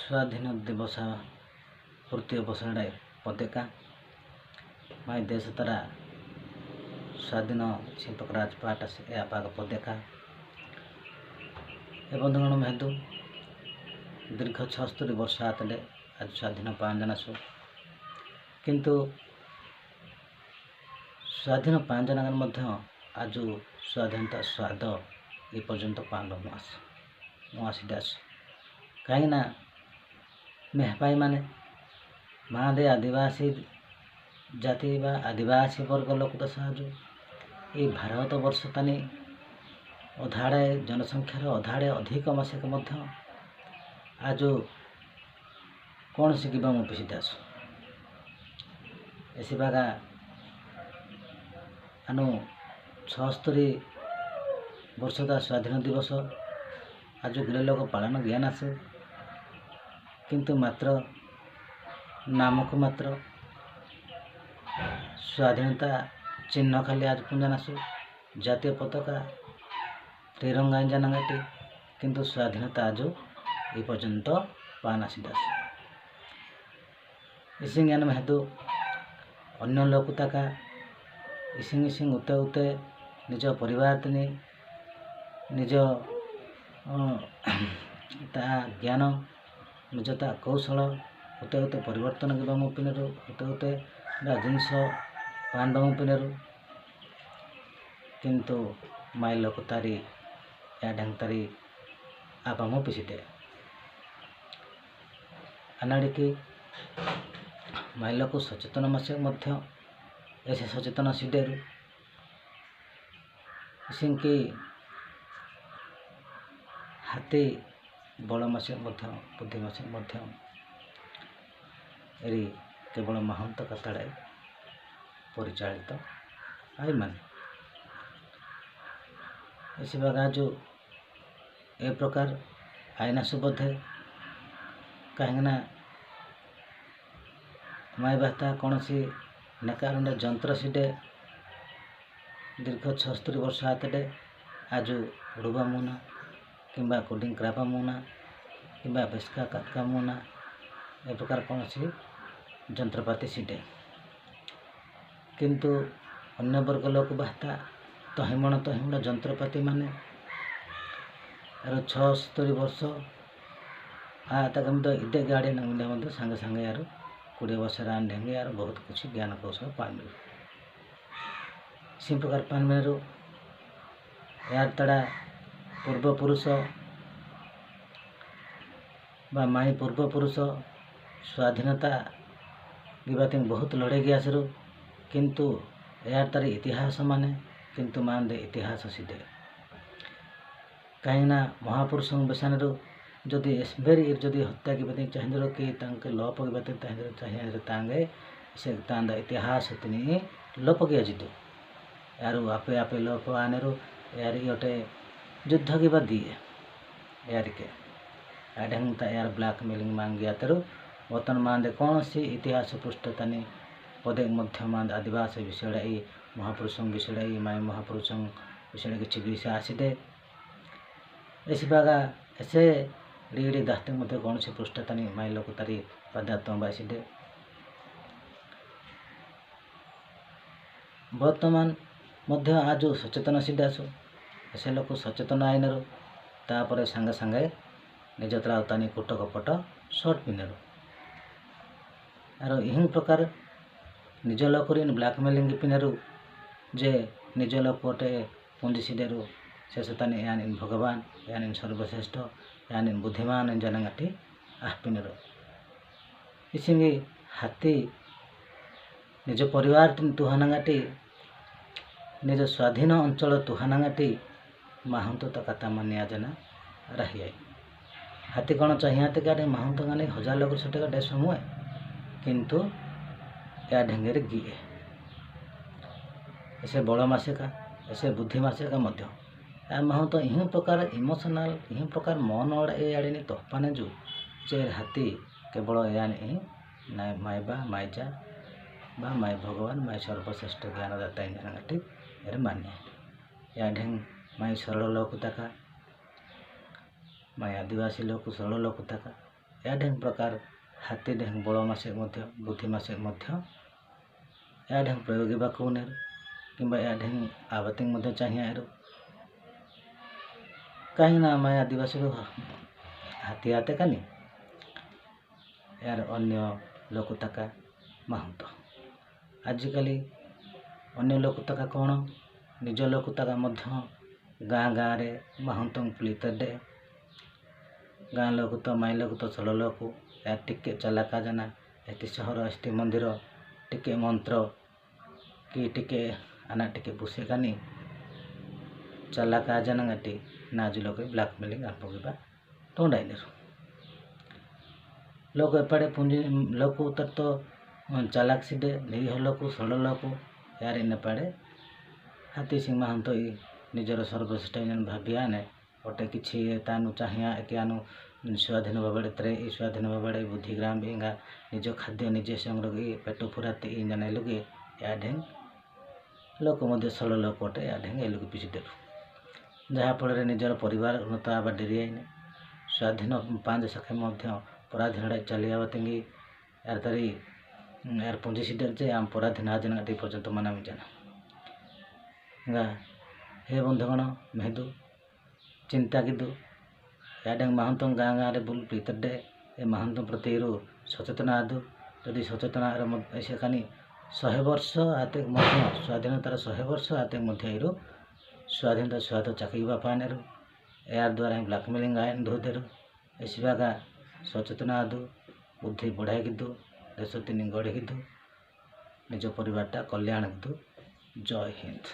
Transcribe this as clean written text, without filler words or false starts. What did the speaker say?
स्वाधीन दिवस पूर्ति बसड़े पदेका माई देश तारा स्वाधीन छिपक राजपाट पाग पदेका बंधुगण मेहदू दीर्घ 76 वर्ष आतले आज स्वाधीन पांजनासु किंतु स्वाधीन पांजनागन मध्य आज स्वाधीनता स्वाद ये पर्यंत पांड मुआसी दास कहीं मेहपाई माने मादे आदिवासी जाति बा आदिवासी वर्ग लोक तो साजु ये भारत वर्ष तानी अधाड़े जनसंख्यार अधाड़े अधिक मसिक मध्य आज कौन सी किबा मुपिसी दास ऐसी बागा अनु 76 वर्षता स्वाधीन दिवस आज गुले लोग पालन ज्ञान आसे किंतु मात्र नामक मात्र स्वाधीनता चिन्ह खाली आज पुंजानासु जातीय पताका तिरंगा जानगाटी किंतु स्वाधीनता आज ये पर्यंत पानासी दास इसिंग ज्ञान हेतु अन्य लोक ताका इसिंग इसिंग उते उते निज परिवार तिनी निज ता ज्ञान निज ता कौशल उते उते परिवर्तन के पिनरु उते उते जिनस पांडव पिनरु किंतु माई लोक तारी या ढंग तारी आपामो पिसीटे अनाड़ी माई लोक सचेतन मसे मध्य ऐसे सचेतन सिडेरु सिंकी हाथी बड़ मसे मध्य बुद्धि मसे मध्य एरी केवल महंत कथाड़े परिचालित आई मान इसी बागा जो ए प्रकार आईना सुबोधे कहीं माई बाता कौन सी नकारुंडा जंत्र सिडे दीर्घ 76 वर्ष आते आज रुबा मुना किंबा कोडिंग क्रापा मुना किंबा बेस्का काटका मुना ए प्रकार कौन सी जंत्रपाति सिडे किंतु अन्य वर्ग लोक बाता तहिमण जंत्रपाति माने 76 वर्ष तक इदे गाड़ी नंगे सांगे सांगे यार 20 वर्ष रान ढेंगे यार बहुत कुछ ज्ञान कौशल पान सी प्रकार पान मेरु यार तड़ा पूर्वपुरुष बा माई पूर्वपुरुष स्वाधीनता गिबाती बहुत लड़े गया सर किंतु यार तार इतिहास माने किंतु मान दे इतिहास सीधे कहीं महापुरुष बेसान जदि एसबेरी जदि हत्या की चाहिए कि लोप चाहिए तांगे से तांदा इतिहास तिनी लोप गया जितु यार आपे आपे लोप आने यार योटे युद्ध की दिए यार के ढंग यार ब्लैक मेलिंग मांग गया तेरु बर्तन मानदे कौन सी इतिहास पृष्ठतानी पदे मध्य मान आदिवासी विषय महापुरुषों विषय माई महापुरुषों विषय किसी विषय आसीदे ऐसी बागा ऐसे रीड़ी दास्ते मध्य कौन सी पृष्ठतानी माई लोक तारी पदार्थ बासीदे वर्तमान मध्य आज सचेतन सिद्धासु ऐसे लोक सचेतन आईन तापर सांगे सांगे निज तानी कुट कपट सर्ट पिनरु आरो यही प्रकार निज लोक ब्लैकमेलिंग पिनरु जे निज लोक गोटे पुंजी सिडेरु शेष तानी यान भगवान यान सर्वश्रेष्ठ यान बुद्धिमान जनगाटी आह पिनरु इसिंगी हाथी निज परिवार तुहानागाटी निज स्वाधीन अंचल तुहानागाटी महंत तो कथा मानिया जना रही आई हाथी कौन चाहिए गाड़ी महंत गाने 1000 लोग छोटे गाड़े समूह किंतु या ढेंगे गिए ऐसे बड़ मासे का ऐसे बुद्धि मासे का मध्य या महंत यही प्रकार इमोशनल यही प्रकार मन ये आड़े तोहपाने जो जे हाथी केवल या नहीं माई बा माईजा बा माई भगवान माई सर्वश्रेष्ठ ज्ञानदाता जानगाटी यार मान्य या ढेंग माई सरल लोक ताका माई आदिवासी लोक सरल लोक ताका या ढेंग प्रकार हाथी ढेंग बड़ मासे बुद्धि मासे या ढेंग प्रयोगी बाकुनेर कि या ढेंग आबाती चाहिए कहीं ना मैं आदिवासी हाथी आते कानी यार अन्य लोकताका महंत आजिकली अन्य लोकताका कौन निज लोकताका गाँ गाँ रे महंत प्लीत दे गाँ लोक माई लोक चल लोक या टिके चलाका जाना एति सहर अस्ति मंदिर टिके मंत्र कि टिके आना टिके बुसेकानी चलाका जाना गाटी नाज लोक ब्लैकमेलिंग आपोगा टोंडाइल लोक एपड़े पुंजी लोक उतर तो चालाक सिडे निरीह लोक सड़ लोक यार इन पड़े हाथी सिंह महंत निजर सर्वश्रेष्ठ भावियाने गोटे किसी तानु चाहिए एकियानु स्वाधीन भावे स्वाधीन भावे बुद्धिग्राम इंगा निज खाद्य निजे संग्रह पेट फुराती जाने लुगे या ढेंग लोक मध्य सड़ लोकटे या ढेंग एलुगे पिछी देलु जहाँफल निजर परिवार उन्नत आवा डेरी आईने स्वाधीन 5 शाखा पराधीन चली आवती यार तारी यार पुंजी सीडर जे आम पराधीन आज पर्यंत मनामी जाना हे बंधुगण मेहदू चिंता किदू या ढेंग महंत गाँ गाँ रे बुल प्रीतर डे ए महंत प्रति सचेतन आदु जदि सचेतन ऐसे कानी 100 वर्ष आते स्वाधीनतार 100 वर्ष आते स्वाधीनता स्वाद चाकरी पाने यार द्वारा ब्लैकमेलिंग आईन धोदेर ऐसा सचेतन आदु बुद्धि बढ़ाई किदू देश तीन गढ़ी किदू निज परिवारटा कल्याण किदू जय हिंद।